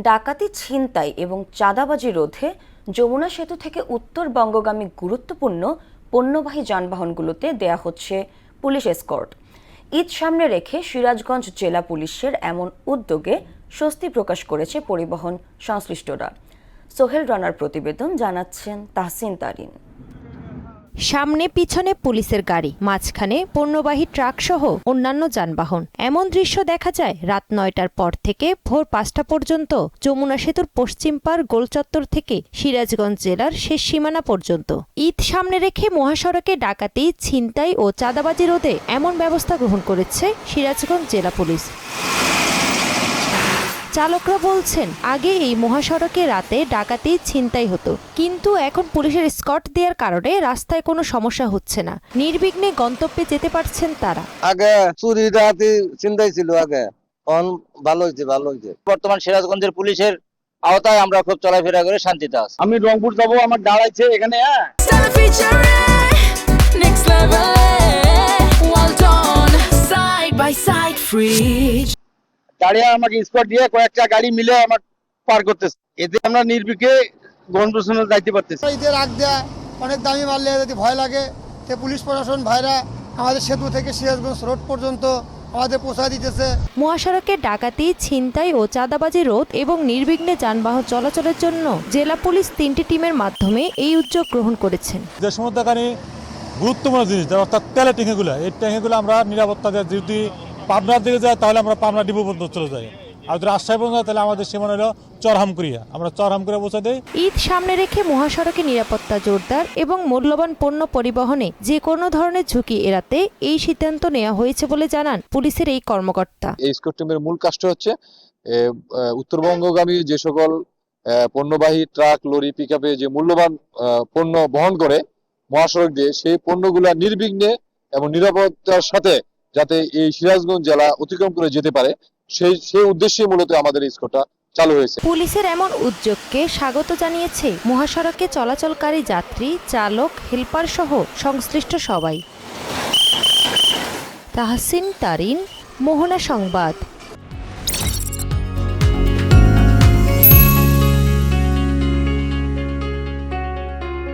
ডাকাতি, ছিনতাই এবং চাঁদাবাজি রোধে যমুনা সেতু থেকে উত্তরবঙ্গগামী গুরুত্বপূর্ণ পণ্যবাহী যানবাহনগুলোতে দেয়া হচ্ছে পুলিশ এসকর্ট। ঈদ সামনে রেখে সিরাজগঞ্জ জেলা পুলিশের এমন উদ্যোগে স্বস্তি প্রকাশ করেছে পরিবহন সংশ্লিষ্টরা। সোহেল রানার প্রতিবেদন, জানাচ্ছেন তাহসিন তারিন। সামনে পিছনে পুলিশের গাড়ি, মাঝখানে পণ্যবাহী ট্রাক সহ অন্যান্য যানবাহন। এমন দৃশ্য দেখা যায় রাত ৯টার পর থেকে ভোর ৫টা পর্যন্ত যমুনা সেতুর পশ্চিম পার গোলচত্বর থেকে সিরাজগঞ্জ জেলার শেষ সীমানা পর্যন্ত। ঈদ সামনে রেখে মহাসড়কে ডাকাতি, ছিনতাই ও চাঁদাবাজি রোধে এমন ব্যবস্থা গ্রহণ করেছে সিরাজগঞ্জ জেলা পুলিশ। চালকরা বলছেন, আগে এই মহাসড়কে রাতে ডাকাতি, ছিনতাই হতো, কিন্তু এখন পুলিশের স্কট দেওয়ার কারণে রাস্তায় কোনো সমস্যা হচ্ছে না। নির্বিঘ্নে গন্তব্যে যেতে পারছেন তারা। আগে চুরি ডাকাতি ছিনতাই ছিল, আগে এখন ভালো হয়েছে। বর্তমান সিরাজগঞ্জের পুলিশের আওতায় আমরা খুব চলাফেরা করে শান্তিতে আছি। আমি রংপুর যাবো, আমার দাঁড়াইছে এখানে। দাঁড়িয়ে আমাকে স্পট দিয়ে কয়েকটা গাড়ি মিলে আমার পার করতেছে, এতে আমরা নির্বিঘ্নে গন্তব্যস্থলে যাইতে পারতেছি। ঈদের আগ দেয়া অনেক দামি মারলে যদি ভয় লাগে, তো পুলিশ প্রশাসন ভাইরা আমাদের সেতু থেকে সিরাজগঞ্জ রোড পর্যন্ত আমাদের পৌঁছায় দিতেছে। মহাসড়কে ডাকাতি, ছিনতাই ও চাঁদাবাজি রোধ এবং নির্বিঘ্নে যানবাহন চলাচলের জন্য জেলা পুলিশ 3টি টিমের মাধ্যমে এই উদ্যোগ গ্রহণ করেছেন। যে সমুদ্রকারী গুরুত্বপূর্ণ জিনিস, অর্থাৎ তেলের ট্যাঙ্কিগুলো, এই ট্যাঙ্কিগুলো আমরা নিরাপত্তা দেয়। যদি পাবনার দিকে যায় তাহলে আমরা পাবনা ডিপো পর্যন্ত চলে যাই, আর যদি রাজশাহী পর্যন্ত তাহলে আমাদের সীমানা হলো চরহামকুড়িয়া, আমরা চরহামকুড়িয়া পৌঁছে দিই। ঈদ সামনে রেখে মহাসড়কে নিরাপত্তা জোরদার এবং মূল্যবান পণ্য পরিবহনে যে কোনো ধরনের ঝুঁকি এড়াতে এই সিদ্ধান্ত নেওয়া হয়েছে বলে জানান পুলিশের এই কর্মকর্তা। এই স্কট টিমের মূল কাজটা হচ্ছে উত্তরবঙ্গগামী যে সকল পণ্যবাহী ট্রাক, লরি, পিকআপে যে মূল্যবান পণ্য বহন করে মহাসড়ক দিয়ে, সেই পণ্যগুলা নির্বিঘ্নে এবং নিরাপত্তার সাথে যাতে এই সিরাজগঞ্জ জেলা অতিক্রম করে যেতে পারে, সেই উদ্দেশ্যে মূলত আমাদের এই স্কটটা চালু হয়েছে। পুলিশের এমন উদ্যোগকে স্বাগত জানিয়েছে মহাসড়কে চলাচলকারী যাত্রী, চালক, হেলপার সহ সংশ্লিষ্ট সবাই। তাহসিন তারিন, মোহনা সংবাদ।